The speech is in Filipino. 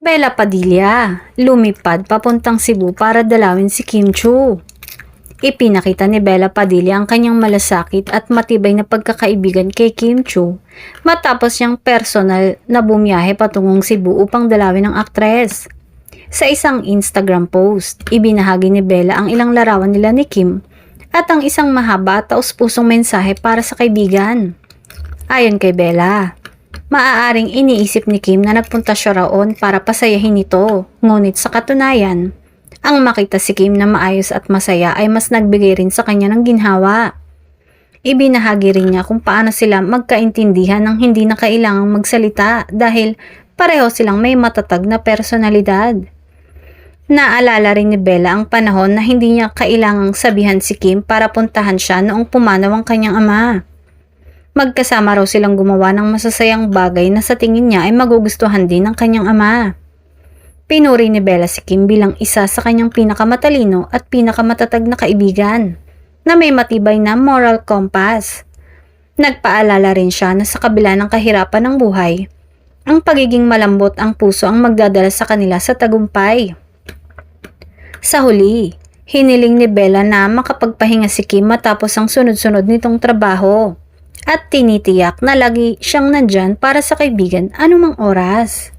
Bella Padilla, lumipad papuntang Cebu para dalawin si Kim Chu. Ipinakita ni Bella Padilla ang kanyang malasakit at matibay na pagkakaibigan kay Kim Chu matapos niyang personal na bumiyahe patungong Cebu upang dalawin ang aktres. Sa isang Instagram post, ibinahagi ni Bella ang ilang larawan nila ni Kim at ang isang mahaba at taus-pusong mensahe para sa kaibigan. Ayon kay Bella, maaaring iniisip ni Kim na nagpunta siya raon para pasayahin ito, ngunit sa katunayan, ang makita si Kim na maayos at masaya ay mas nagbigay rin sa kanya ng ginhawa. Ibinahagi rin niya kung paano sila magkaintindihan ng hindi na kailangang magsalita dahil pareho silang may matatag na personalidad. Naalala rin ni Bella ang panahon na hindi niya kailangang sabihan si Kim para puntahan siya noong pumanaw ang kanyang ama. Magkasama raw silang gumawa ng masasayang bagay na sa tingin niya ay magugustuhan din ng kanyang ama. Pinuri ni Bella si Kim bilang isa sa kanyang pinakamatalino at pinakamatatag na kaibigan na may matibay na moral compass. Nagpaalala rin siya na sa kabila ng kahirapan ng buhay, ang pagiging malambot ang puso ang magdadala sa kanila sa tagumpay. Sa huli, hiniling ni Bella na makapagpahinga si Kim matapos ang sunod-sunod nitong trabaho. At tinitiyak na lagi siyang nandyan para sa kaibigan anumang oras.